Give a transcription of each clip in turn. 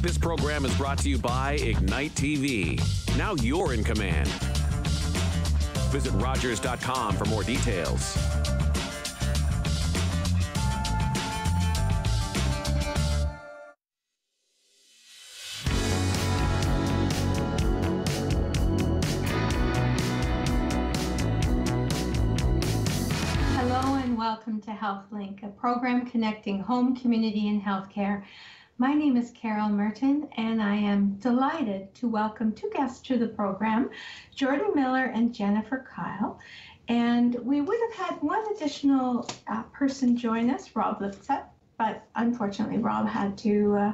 This program is brought to you by Ignite TV. Now you're in command. Visit Rogers.com for more details. Hello and welcome to HealthLink, a program connecting home, community, and healthcare. My name is Carol Merton, and I am delighted to welcome two guests to the program, Jordan Miller and Jennifer Kyle. And we would have had one additional person join us, Rob Lipset, but unfortunately Rob had to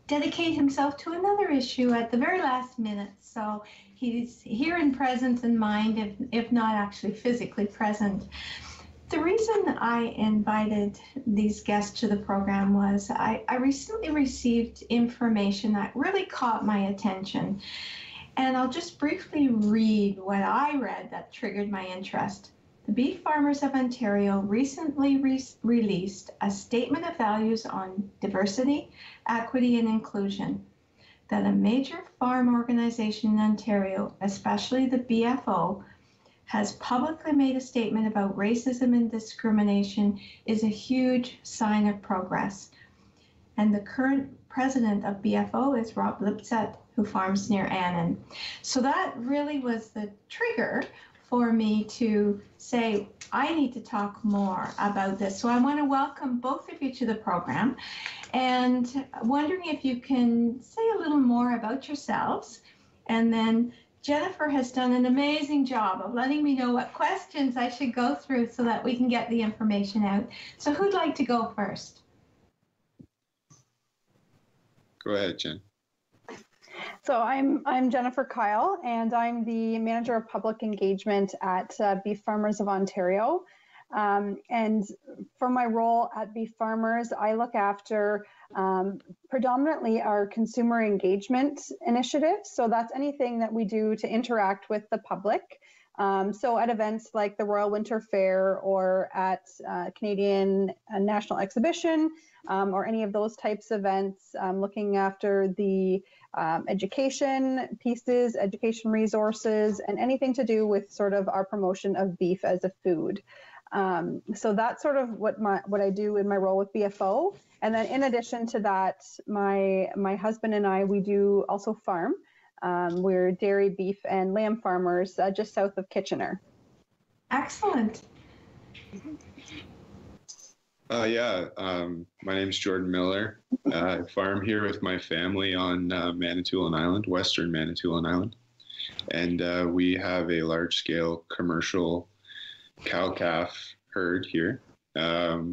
dedicate himself to another issue at the very last minute. So he's here in presence and mind, if not actually physically present. The reason I invited these guests to the program was I recently received information that really caught my attention. And I'll just briefly read what I read that triggered my interest. The Beef Farmers of Ontario recently released a statement of values on diversity, equity, and inclusion. That a major farm organization in Ontario, especially the BFO, has publicly made a statement about racism and discrimination is a huge sign of progress. And the current president of BFO is Rob Lipset, who farms near Annan. So that really was the trigger for me to say, I need to talk more about this. So I want to welcome both of you to the program and wondering if you can say a little more about yourselves. And then Jennifer has done an amazing job of letting me know what questions I should go through so that we can get the information out. So who'd like to go first? Go ahead, Jen. So I'm Jennifer Kyle, and I'm the Manager of Public Engagement at Beef Farmers of Ontario. And for my role at Beef Farmers, I look after predominantly our consumer engagement initiatives. So that's anything that we do to interact with the public. So at events like the Royal Winter Fair or at Canadian National Exhibition or any of those types of events, looking after the education pieces, education resources, and anything to do with sort of our promotion of beef as a food. So that's sort of what I do in my role with BFO. And then in addition to that, my husband and I, we do also farm. We're dairy, beef, and lamb farmers just south of Kitchener. Excellent. My name's Jordan Miller. I farm here with my family on Manitoulin Island, Western Manitoulin Island. And we have a large-scale commercial cow-calf herd here.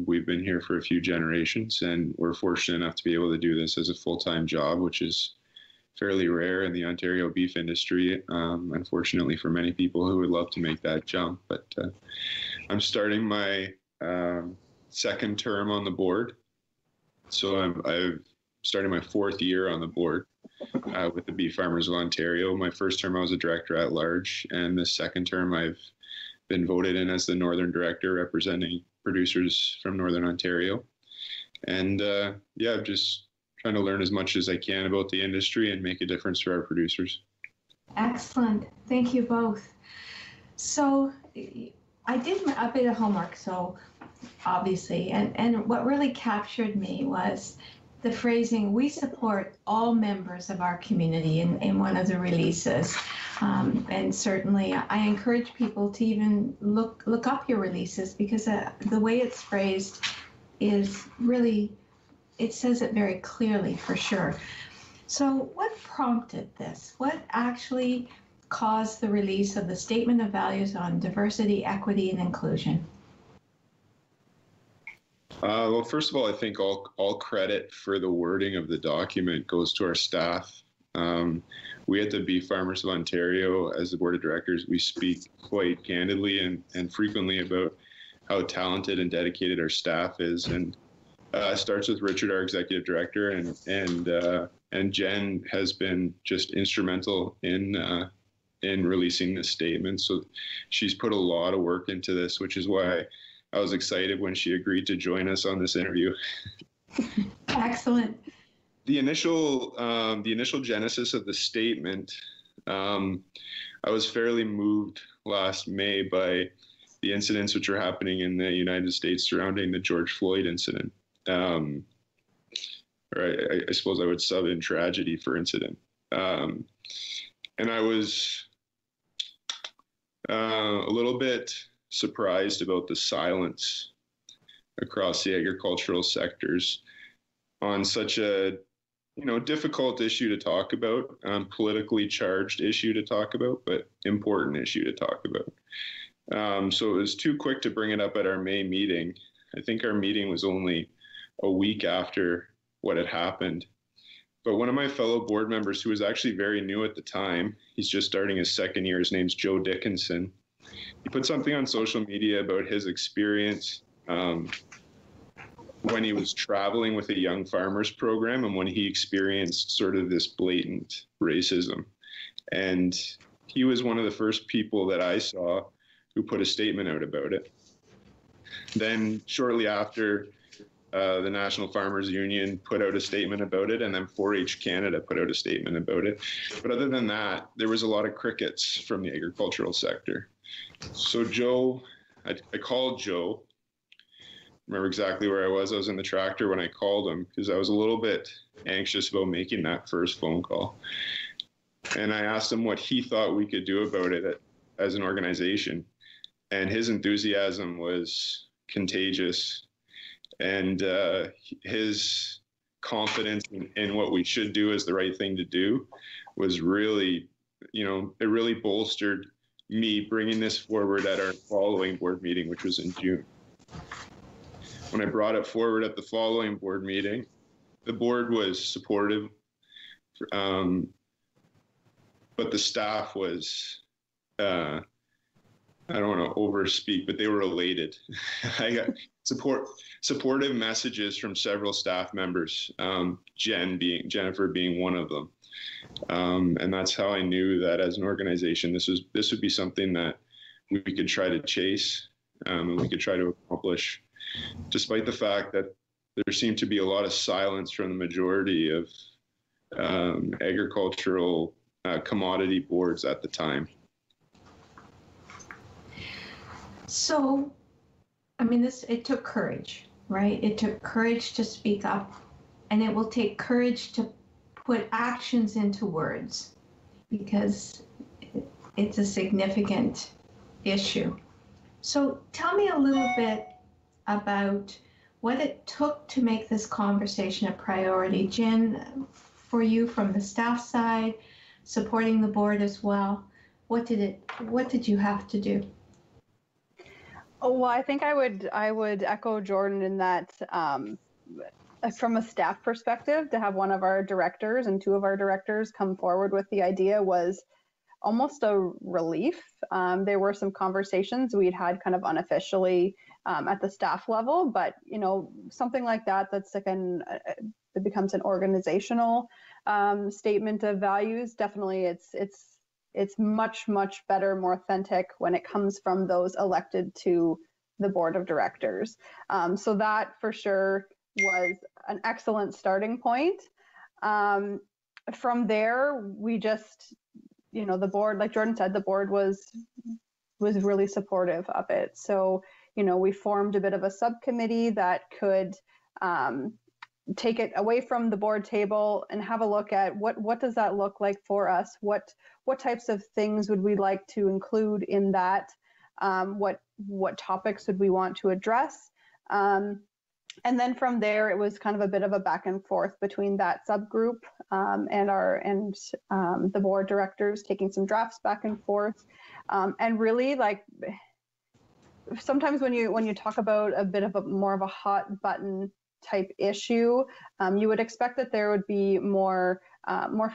We've been here for a few generations, and we're fortunate enough to be able to do this as a full-time job, which is fairly rare in the Ontario beef industry, unfortunately for many people who would love to make that jump. But I'm starting my second term on the board. So I'm starting my fourth year on the board with the Beef Farmers of Ontario. My first term I was a director at large, and the second term I've been voted in as the Northern Director representing producers from Northern Ontario. And I'm just trying to learn as much as I can about the industry and make a difference for our producers. Excellent. Thank you both. So I did a bit of homework, so obviously, and what really captured me was the phrasing, we support all members of our community in one of the releases. And certainly I encourage people to even look up your releases, because the way it's phrased is really, it says it very clearly for sure. So what prompted this? What actually caused the release of the Statement of Values on Diversity, Equity, and Inclusion? Well, first of all, I think all credit for the wording of the document goes to our staff. We at the Beef Farmers of Ontario, as the Board of Directors, we speak quite candidly and frequently about how talented and dedicated our staff is. And it starts with Richard, our Executive Director, and Jen has been just instrumental in releasing this statement. So she's put a lot of work into this, which is why I was excited when she agreed to join us on this interview. Excellent. the initial genesis of the statement, I was fairly moved last May by the incidents which are happening in the United States surrounding the George Floyd incident. Or I suppose I would sub in tragedy for incident. And I was a little bit surprised about the silence across the agricultural sectors on such a difficult issue to talk about, politically charged issue to talk about, but important issue to talk about. So it was too quick to bring it up at our May meeting. I think our meeting was only a week after what had happened. But one of my fellow board members, who was actually very new at the time, he's just starting his second year, his name's Joe Dickinson. He put something on social media about his experience when he was traveling with a young farmers program and when he experienced sort of this blatant racism. And he was one of the first people that I saw who put a statement out about it. Then shortly after, the National Farmers Union put out a statement about it, and then 4-H Canada put out a statement about it. But other than that, there was a lot of crickets from the agricultural sector. So Joe, I called Joe. Remember exactly where I was. I was in the tractor when I called him because I was a little bit anxious about making that first phone call. And I asked him what he thought we could do about it as an organization. And his enthusiasm was contagious. And his confidence in what we should do as the right thing to do was really, it really bolstered me bringing this forward at our following board meeting, which was in June. When I brought it forward at the following board meeting, the board was supportive, but the staff was, I don't want to overspeak, but they were elated. I got supportive messages from several staff members, Jennifer being one of them. And that's how I knew that as an organization, this would be something that we could try to chase, and we could try to accomplish, despite the fact that there seemed to be a lot of silence from the majority of agricultural commodity boards at the time. So, it took courage, right? It took courage to speak up, and it will take courage to put actions into words, because it's a significant issue. So tell me a little bit about what it took to make this conversation a priority. Jen, for you from the staff side, supporting the board as well, what did you have to do? Oh, well, I think I would echo Jordan in that from a staff perspective, to have one of our directors and two of our directors come forward with the idea was almost a relief. There were some conversations we'd had kind of unofficially at the staff level, but something like that's like it becomes an organizational statement of values. Definitely, it's much, much better, more authentic when it comes from those elected to the board of directors. So that for sure was an excellent starting point. From there, we just, the board, like Jordan said, the board was really supportive of it. So, we formed a bit of a subcommittee that could take it away from the board table and have a look at what does that look like for us? What types of things would we like to include in that? What topics would we want to address? And then from there, it was kind of a bit of a back and forth between that subgroup and the board directors, taking some drafts back and forth. And really, like, sometimes when you talk about a bit of more of a hot button type issue, you would expect that there would be more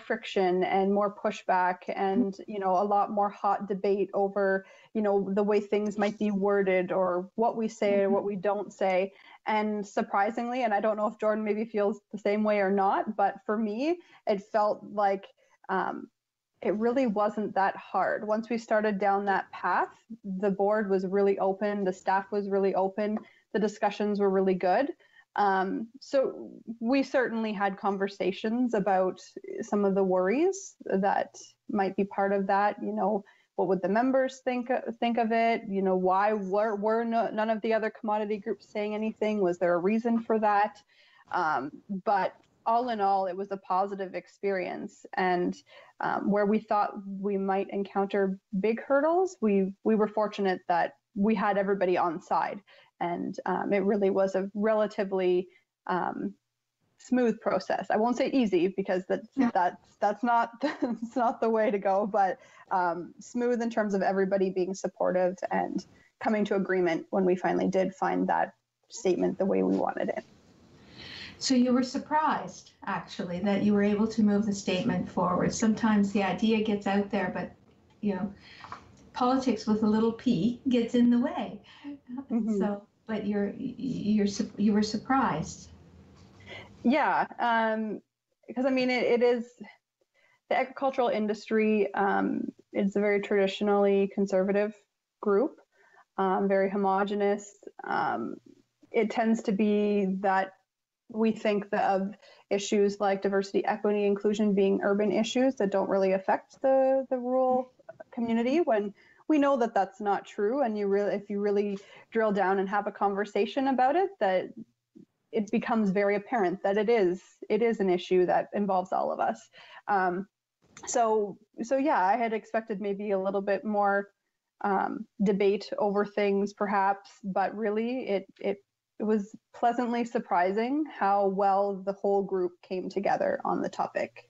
friction and more pushback and a lot more hot debate over the way things might be worded or what we say or what we don't say. And surprisingly, and I don't know if Jordan maybe feels the same way or not, but for me, it felt like it really wasn't that hard. Once we started down that path, the board was really open, the staff was really open, the discussions were really good. So we certainly had conversations about some of the worries that might be part of that. What would the members think of it? Why were none of the other commodity groups saying anything? Was there a reason for that? But all in all, it was a positive experience. And where we thought we might encounter big hurdles, we were fortunate that we had everybody on side. And it really was a relatively smooth process. I won't say easy, because that's not that's not the way to go, but smooth in terms of everybody being supportive and coming to agreement when we finally did find that statement the way we wanted it. So you were surprised, actually, that you were able to move the statement forward. Sometimes the idea gets out there, but politics with a little p gets in the way. Mm-hmm. So, but you were surprised. Yeah, because it is the agricultural industry. It's a very traditionally conservative group, very homogenous. It tends to be that we think of issues like diversity, equity, inclusion being urban issues that don't really affect the rural community, when we know that that's not true. And if you really drill down and have a conversation about it, that it becomes very apparent that it is an issue that involves all of us. So yeah, I had expected maybe a little bit more debate over things, perhaps, but really it was pleasantly surprising how well the whole group came together on the topic.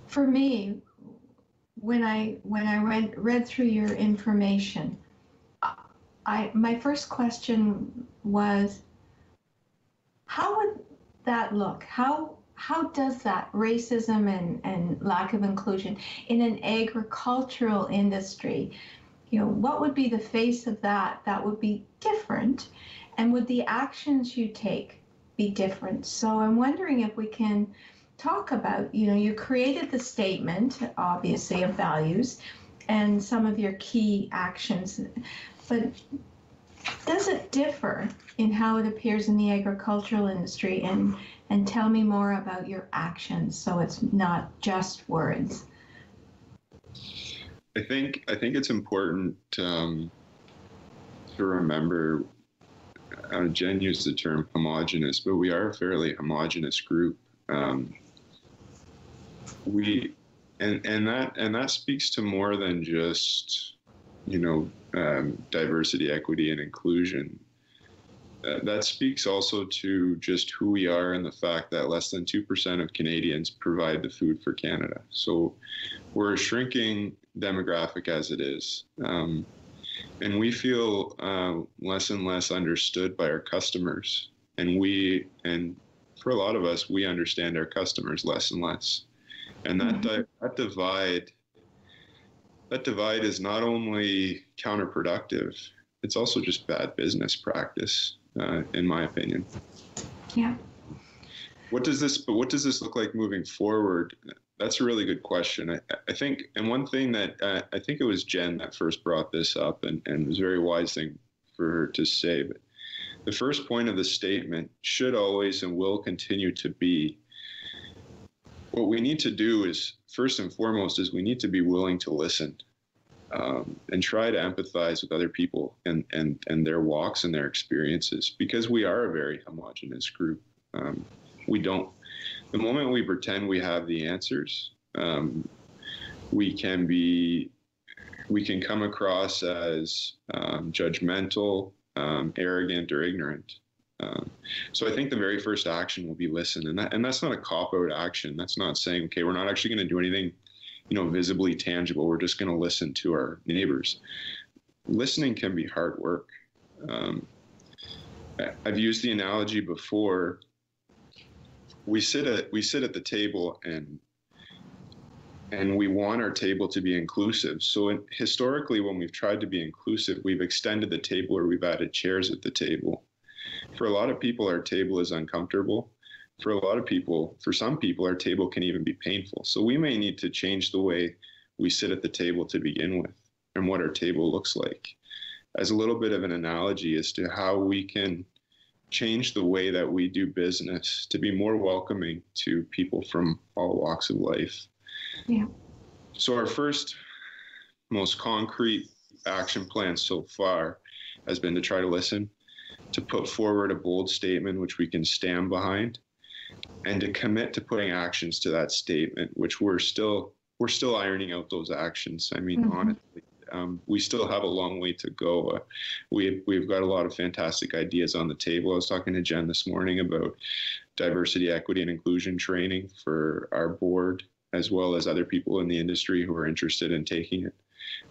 For me, when I read through your information, my first question was, how would that look? How does that racism and lack of inclusion in an agricultural industry, what would be the face of that would be different? And would the actions you take be different? So I'm wondering if we can talk about, you created the statement, obviously, of values and some of your key actions, but does it differ in how it appears in the agricultural industry? And tell me more about your actions, so it's not just words. I think it's important to remember, Jen used the term homogenous, but we are a fairly homogenous group. That speaks to more than just diversity, equity, and inclusion. That speaks also to just who we are and the fact that less than 2% of Canadians provide the food for Canada. So we're a shrinking demographic as it is. And we feel less and less understood by our customers. And for a lot of us, we understand our customers less and less. And that divide is not only counterproductive, it's also just bad business practice, in my opinion. Yeah. What does this look like moving forward? That's a really good question. I think, and one thing that I think it was Jen that first brought this up, and it was a very wise thing for her to say, but the first point of the statement should always and will continue to be, what we need to do is, first and foremost, is we need to be willing to listen, and try to empathize with other people and their walks and their experiences, because we are a very homogenous group. The moment we pretend we have the answers, we can come across as judgmental, arrogant, or ignorant. So I think the very first action will be listen, and that's not a cop-out action. That's not saying, okay, we're not actually going to do anything, visibly tangible. We're just going to listen to our neighbors. Listening can be hard work. I've used the analogy before. We sit at the table and we want our table to be inclusive. So historically, when we've tried to be inclusive, we've extended the table or we've added chairs at the table. For a lot of people, our table is uncomfortable. For some people, our table can even be painful. So we may need to change the way we sit at the table to begin with, and what our table looks like, as a little bit of an analogy as to how we can change the way that we do business to be more welcoming to people from all walks of life. Yeah. So our first most concrete action plan so far has been to try to listen, to put forward a bold statement which we can stand behind, and to commit to putting actions to that statement, which we're still ironing out those actions. I mean, honestly, we still have a long way to go. We've got a lot of fantastic ideas on the table. I was talking to Jen this morning about diversity, equity, and inclusion training for our board, as well as other people in the industry who are interested in taking it.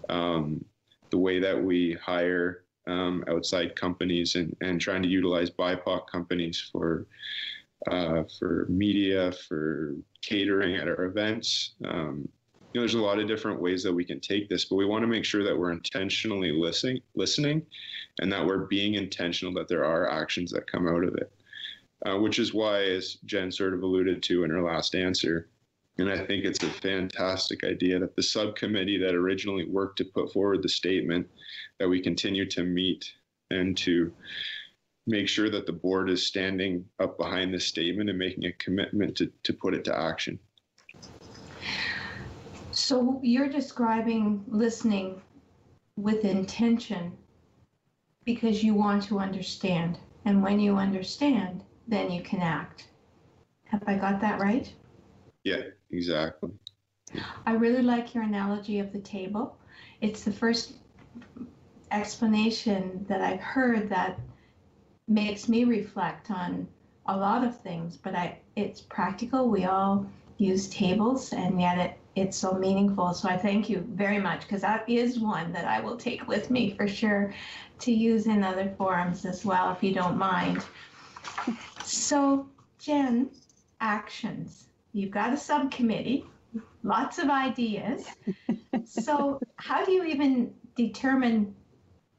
The way that we hire outside companies and trying to utilize BIPOC companies for media, for catering at our events. There's a lot of different ways that we can take this, but we want to make sure that we're intentionally listening, and that we're being intentional, that there are actions that come out of it, which is why, as Jen sort of alluded to in her last answer, and I think it's a fantastic idea, that the subcommittee that originally worked to put forward the statement, that we continue to meet and to make sure that the board is standing up behind this statement and making a commitment to put it to action. So you're describing listening with intention because you want to understand. And when you understand, then you can act. Have I got that right? Yeah, exactly. I really like your analogy of the table. It's the first explanation that I've heard that makes me reflect on a lot of things, but it's practical. We all use tables, and yet it's so meaningful. So I thank you very much, because that is one that I will take with me for sure to use in other forums as well, if you don't mind. So Jen, actions. You've got a subcommittee, lots of ideas. So how do you even determine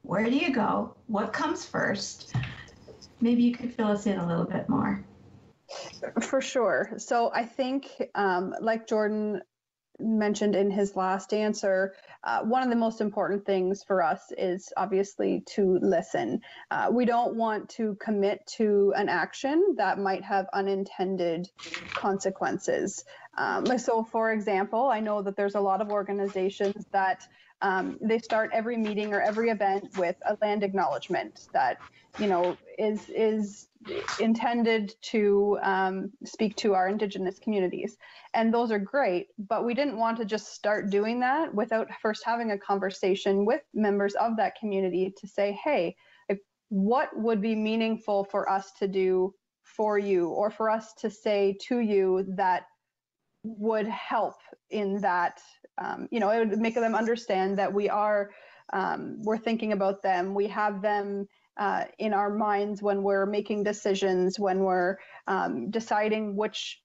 where do you go? What comes first? Maybe you could fill us in a little bit more. For sure. So I think, like Jordan mentioned in his last answer, one of the most important things for us is obviously to listen. We don't want to commit to an action that might have unintended consequences. So for example, I know that there's a lot of organizations that they start every meeting or every event with a land acknowledgement that, is intended to speak to our Indigenous communities. And those are great, but we didn't want to just start doing that without first having a conversation with members of that community to say, hey, what would be meaningful for us to do for you, or for us to say to you that would help in that, it would make them understand that we're thinking about them. We have them in our minds when we're making decisions, when we're deciding which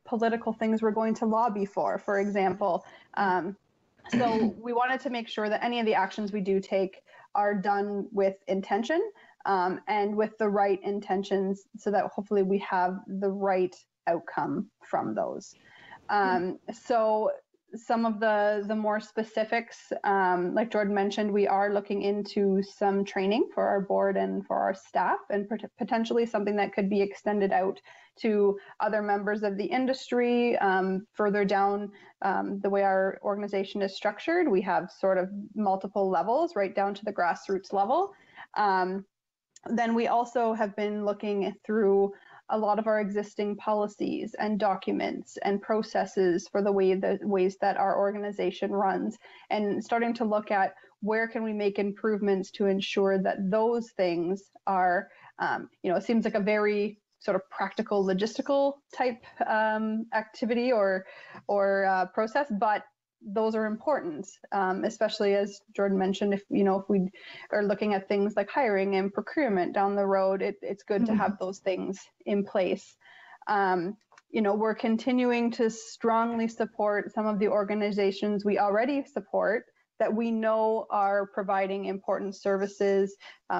political things we're going to lobby for example. So we wanted to make sure that any of the actions we do take are done with intention, and with the right intentions, so that hopefully we have the right outcome from those. So some of the more specifics, like Jordan mentioned, we are looking into some training for our board and for our staff, and potentially something that could be extended out to other members of the industry. Further down the way our organization is structured, we have sort of multiple levels, right down to the grassroots level. Then we also have been looking through a lot of our existing policies and documents and processes for the ways that our organization runs, and starting to look at where can we make improvements to ensure that those things are, it seems like a very sort of practical logistical type activity or process, but those are important, especially as Jordan mentioned, if we are looking at things like hiring and procurement down the road, it's good to have those things in place. We're continuing to strongly support some of the organizations we already support that we know are providing important services,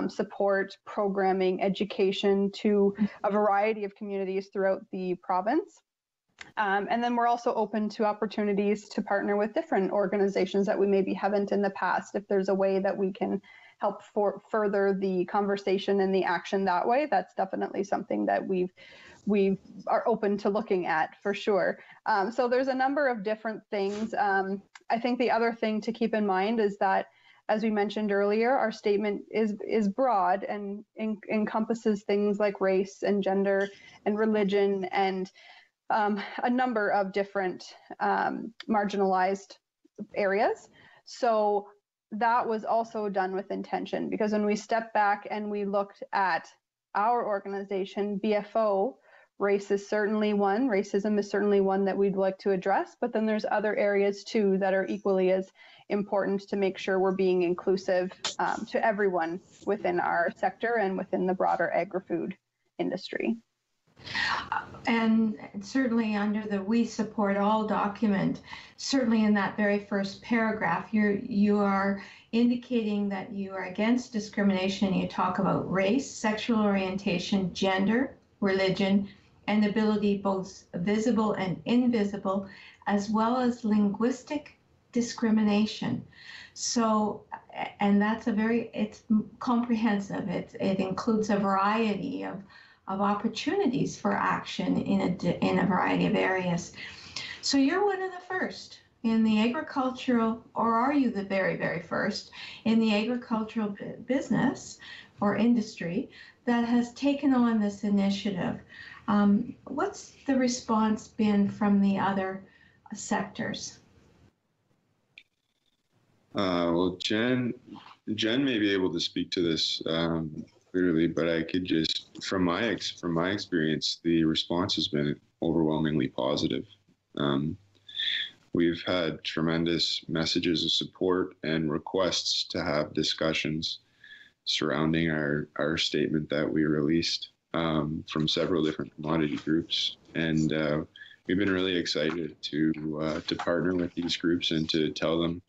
support, programming, education to a variety of communities throughout the province. And then we're also open to opportunities to partner with different organizations that we maybe haven't in the past, if there's a way that we can help further the conversation and the action that way, that's definitely something that we are open to looking at for sure. So there's a number of different things. I think the other thing to keep in mind is that, as we mentioned earlier, our statement is broad and encompasses things like race and gender and religion and a number of different marginalized areas. So that was also done with intention, because when we stepped back and we looked at our organization, BFO, racism is certainly one that we'd like to address, but then there's other areas too that are equally as important to make sure we're being inclusive to everyone within our sector and within the broader agri-food industry. And certainly under the We Support All document, certainly in that very first paragraph, you are indicating that you are against discrimination. You talk about race, sexual orientation, gender, religion, and ability, both visible and invisible, as well as linguistic discrimination. So, and that's it's comprehensive. It includes a variety of opportunities for action in a variety of areas. So you're one of the first in the agricultural, or are you the very, very first in the agricultural business or industry that has taken on this initiative? What's the response been from the other sectors? Well, Jen may be able to speak to this clearly, but I could just, from my experience, the response has been overwhelmingly positive. We've had tremendous messages of support and requests to have discussions surrounding our statement that we released from several different commodity groups, and we've been really excited to partner with these groups and to tell them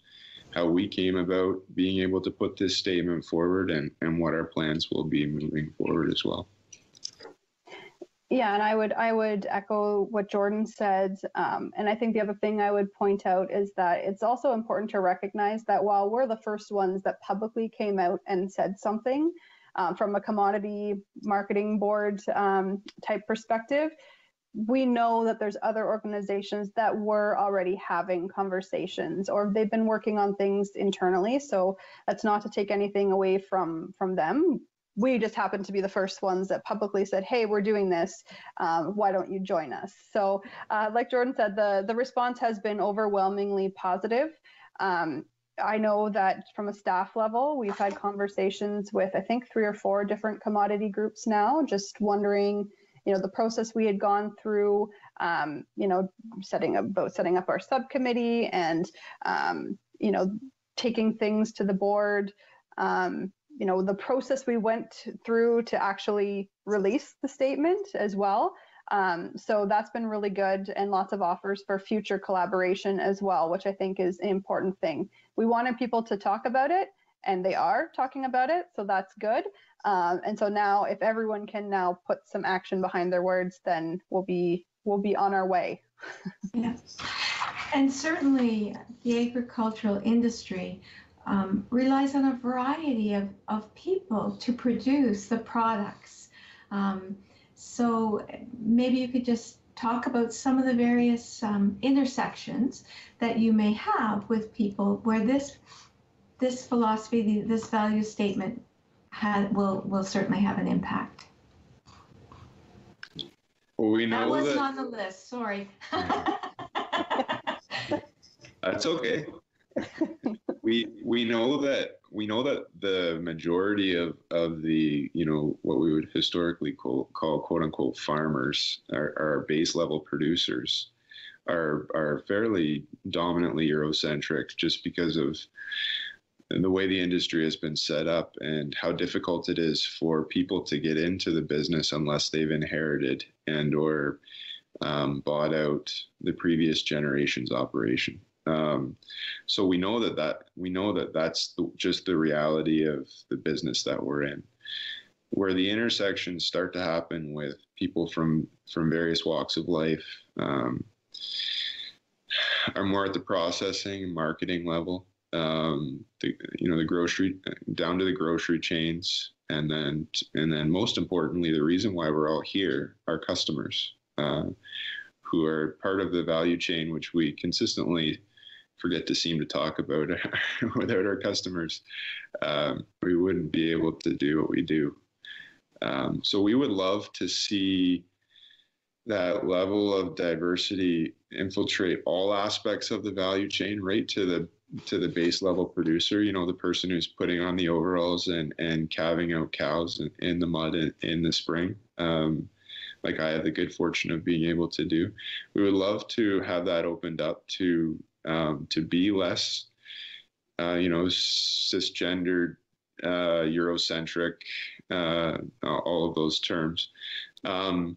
how we came about being able to put this statement forward and what our plans will be moving forward as well. Yeah, and I would echo what Jordan said. And I think the other thing I would point out is that it's also important to recognize that while we're the first ones that publicly came out and said something from a commodity marketing board type perspective, we know that there's other organizations that were already having conversations, or they've been working on things internally. So that's not to take anything away from them. We just happen to be the first ones that publicly said, hey, we're doing this. Why don't you join us? So like Jordan said, the response has been overwhelmingly positive. I know that from a staff level, we've had conversations with, I think, 3 or 4 different commodity groups now, just wondering, the process we had gone through, setting up our subcommittee and, taking things to the board, the process we went through to actually release the statement as well. So that's been really good, and lots of offers for future collaboration as well, which I think is an important thing. We wanted people to talk about it, and they are talking about it, so that's good. And so now, if everyone can now put some action behind their words, then we'll be on our way. Yes, and certainly the agricultural industry relies on a variety of people to produce the products. So maybe you could just talk about some of the various intersections that you may have with people where this philosophy, this value statement will certainly have an impact. Well, we know that wasn't on the list. Sorry. That's okay. We know that the majority of the what we would historically call quote unquote farmers, our base level producers, are fairly dominantly Eurocentric, just because of the way the industry has been set up and how difficult it is for people to get into the business unless they've inherited and or bought out the previous generation's operation. So we know that's just the reality of the business that we're in. Where the intersections start to happen with people from various walks of life are more at the processing and marketing level. the grocery, down to the grocery chains, and then most importantly, the reason why we're all here, our customers, who are part of the value chain, which we consistently forget to seem to talk about. Without our customers, we wouldn't be able to do what we do. So we would love to see that level of diversity infiltrate all aspects of the value chain, right to the base level producer, the person who's putting on the overalls and calving out cows in the mud in the spring, like I have the good fortune of being able to do. We would love to have that opened up to be less, cisgendered, Eurocentric, all of those terms. So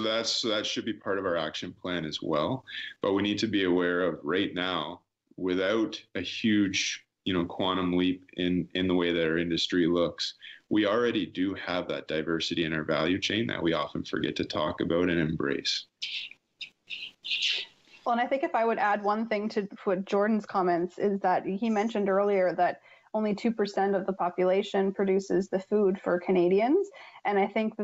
that should be part of our action plan as well. But we need to be aware of right now, without a huge, quantum leap in the way that our industry looks, we already do have that diversity in our value chain that we often forget to talk about and embrace. Well, and I think if I would add one thing to what Jordan's comments is that he mentioned earlier that only 2% of the population produces the food for Canadians. And I think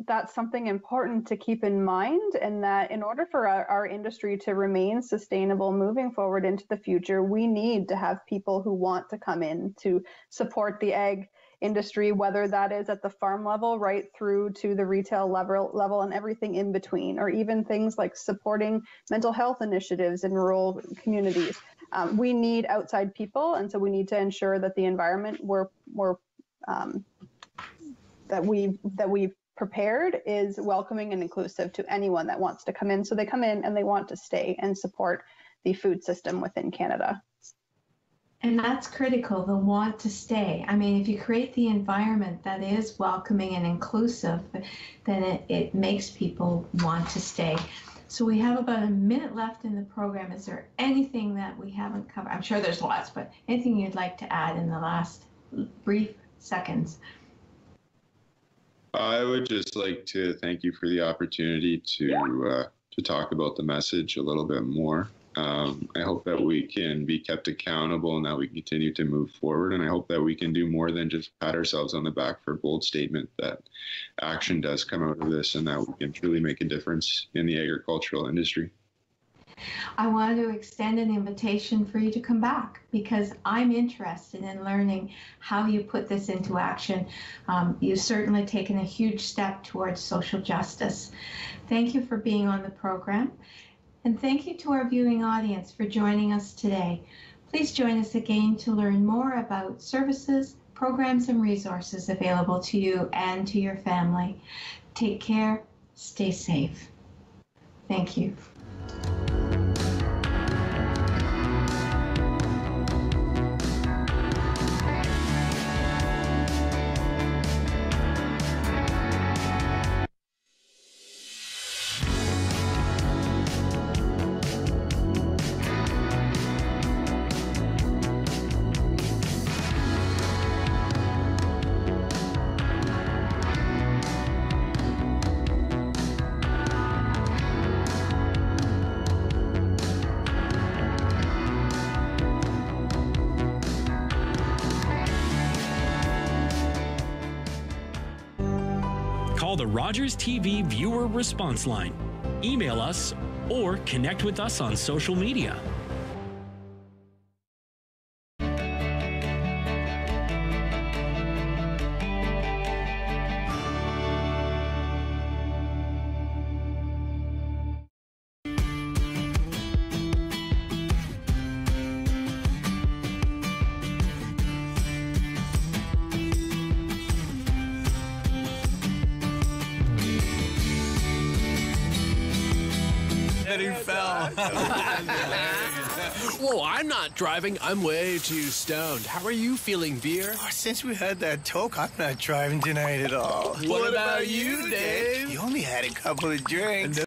that's something important to keep in mind, and that in order for our industry to remain sustainable moving forward into the future, we need to have people who want to come in to support the ag industry, whether that is at the farm level right through to the retail level and everything in between, or even things like supporting mental health initiatives in rural communities. We need outside people, and so we need to ensure that the environment that we've prepared is welcoming and inclusive to anyone that wants to come in. So they come in and they want to stay and support the food system within Canada. And that's critical, the want to stay. I mean, if you create the environment that is welcoming and inclusive, then it makes people want to stay. So we have about a minute left in the program. Is there anything that we haven't covered? I'm sure there's lots, but anything you'd like to add in the last brief seconds? I would just like to thank you for the opportunity to talk about the message a little bit more. I hope that we can be kept accountable and that we continue to move forward. And I hope that we can do more than just pat ourselves on the back for a bold statement, that action does come out of this and that we can truly make a difference in the agricultural industry. I want to extend an invitation for you to come back, because I'm interested in learning how you put this into action. You've certainly taken a huge step towards social justice. Thank you for being on the program. And thank you to our viewing audience for joining us today. Please join us again to learn more about services, programs, and resources available to you and to your family. Take care, stay safe. Thank you. Call the Rogers TV viewer response line, email us, or connect with us on social media. He fell. Whoa, I'm not driving. I'm way too stoned. How are you feeling, Veer? Oh, since we had that talk, I'm not driving tonight at all. What about you, Dave? You only had a couple of drinks.